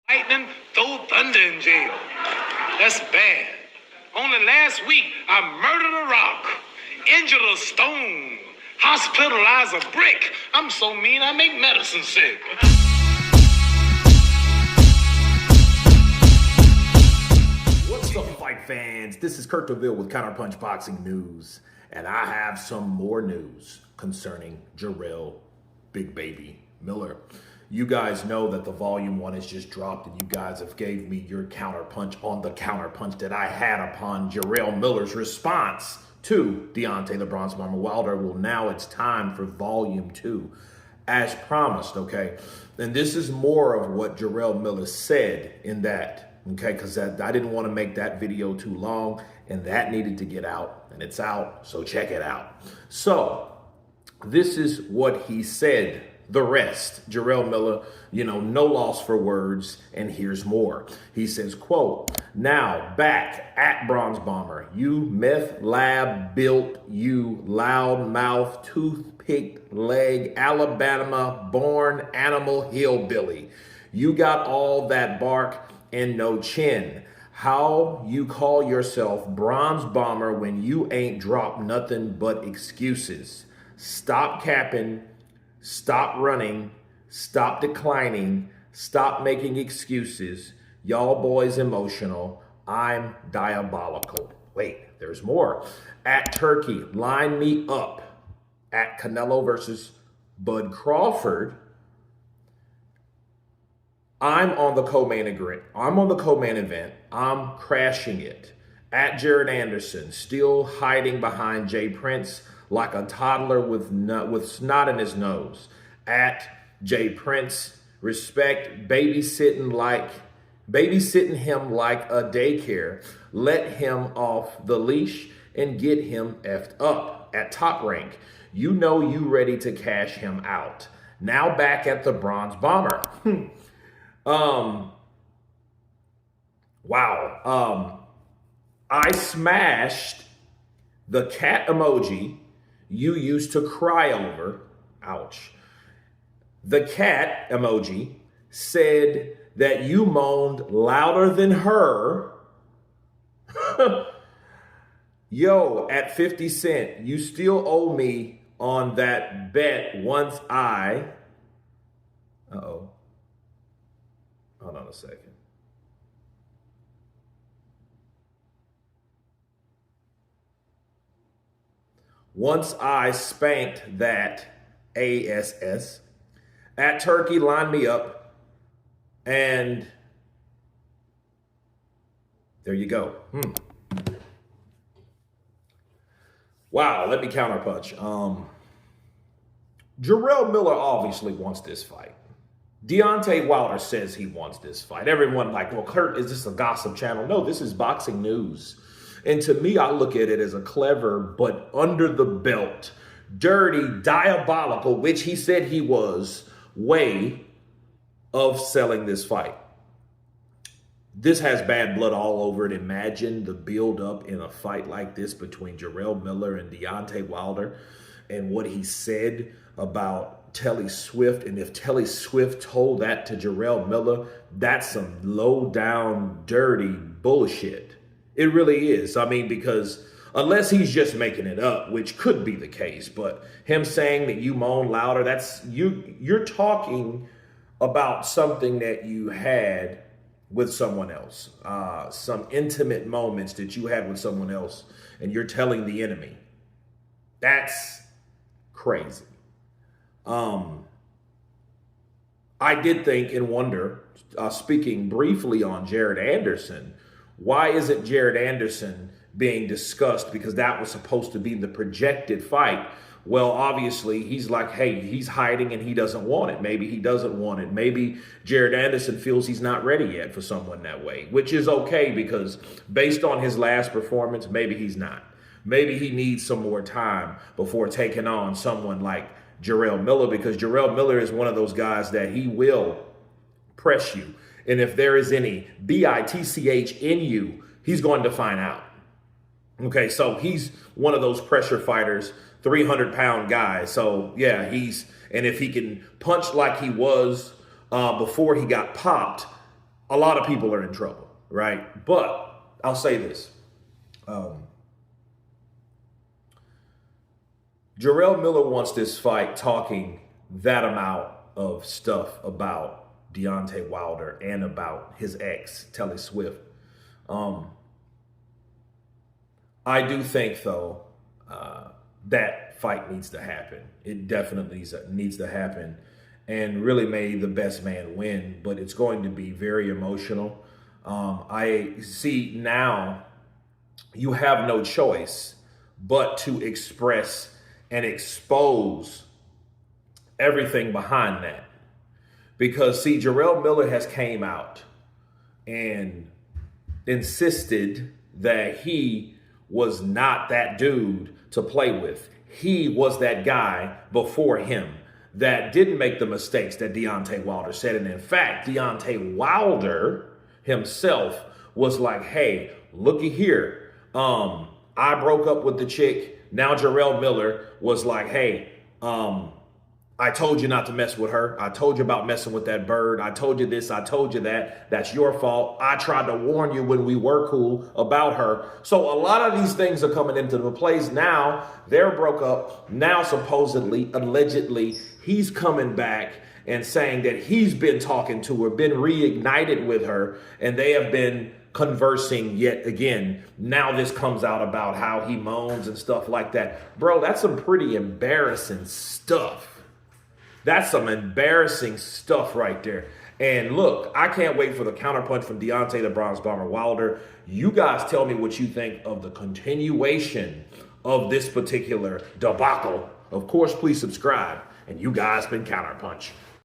Lightning, throw thunder in jail. That's bad. Only last week, I murdered a rock, injured a stone, hospitalized a brick. I'm so mean, I make medicine sick. What's up, fight fans? This is Kurt DeVille with Counterpunch Boxing News, and I have some more news concerning Jarrell Big Baby Miller. You guys know that the volume 1 has just dropped, and you guys have gave me your counterpunch on the counterpunch that I had upon Jarrell Miller's response to Deontay the Bronze Bomber Wilder. Well, now it's time for volume 2, as promised, okay? And this is more of what Jarrell Miller said in that, okay? Because I didn't want to make that video too long, and that needed to get out, and it's out, so check it out. So, this is what he said. The rest, Jarrell Miller, no loss for words, and here's more. He says, quote, "Now back at Bronze Bomber, you meth lab built, you loudmouth, toothpick leg, Alabama born animal hillbilly. You got all that bark and no chin. How you call yourself Bronze Bomber when you ain't dropped nothing but excuses? Stop capping. Stop running, stop declining, stop making excuses. Y'all boys emotional, I'm diabolical." Wait, there's more. At Turkey, line me up. At Canelo versus Bud Crawford, I'm on the co-main event. I'm crashing it. At Jared Anderson, still hiding behind Jay Prince like a toddler with snot in his nose. At Jay Prince, respect babysitting him like a daycare. Let him off the leash and get him effed up. At Top Rank, you know you ready to cash him out. Now back at the Bronze Bomber. Wow. I smashed the cat emoji you used to cry over. Ouch. The cat emoji said that you moaned louder than her. Yo, at 50 Cent, you still owe me on that bet once I... Uh-oh. Hold on a second. Once I spanked that ASS. At Turkey, line me up. And there you go. Wow, let me counterpunch. Jarrell Miller obviously wants this fight. Deontay Wilder says he wants this fight. Everyone like, well, Kurt, is this a gossip channel? No, this is boxing news. And to me, I look at it as a clever but under the belt, dirty, diabolical, which he said he was, way of selling this fight. This has bad blood all over it. Imagine the build-up in a fight like this between Jarrell Miller and Deontay Wilder and what he said about Telly Swift. And if Telly Swift told that to Jarrell Miller, that's some low-down, dirty bullshit. It really is. I mean, because unless he's just making it up, which could be the case, but him saying that you moan louder, that's you're talking about something that you had with someone else, some intimate moments that you had with someone else, and you're telling the enemy. That's crazy. I did think and wonder, speaking briefly on Jared Anderson, why isn't Jared Anderson being discussed? Because that was supposed to be the projected fight. Well, obviously, he's like, hey, he's hiding and he doesn't want it. Maybe he doesn't want it. Maybe Jared Anderson feels he's not ready yet for someone that way, which is okay because based on his last performance, maybe he's not. Maybe he needs some more time before taking on someone like Jarrell Miller, because Jarrell Miller is one of those guys that he will press you. And if there is any bitch in you, he's going to find out. Okay, so he's one of those pressure fighters, 300-pound guy. So, yeah, and if he can punch like he was before he got popped, a lot of people are in trouble, right? But I'll say this. Jarrell Miller wants this fight talking that amount of stuff about Deontay Wilder and about his ex, Telly Swift. I do think, though, that fight needs to happen. It definitely needs to happen, and really may the best man win, but it's going to be very emotional. I see now you have no choice but to express and expose everything behind that. Because, see, Jarrell Miller has came out and insisted that he was not that dude to play with. He was that guy before him that didn't make the mistakes that Deontay Wilder said. And in fact, Deontay Wilder himself was like, hey, looky here. I broke up with the chick. Now Jarrell Miller was like, hey, I told you not to mess with her. I told you about messing with that bird. I told you this. I told you that. That's your fault. I tried to warn you when we were cool about her. So a lot of these things are coming into the place now. They're broke up. Now, supposedly, allegedly, he's coming back and saying that he's been talking to her, been reignited with her, and they have been conversing yet again. Now this comes out about how he moans and stuff like that. Bro, that's some pretty embarrassing stuff. That's some embarrassing stuff right there. And look, I can't wait for the counterpunch from Deontay the Bronze Bomber Wilder. You guys tell me what you think of the continuation of this particular debacle. Of course, please subscribe. And you guys been Counterpunch.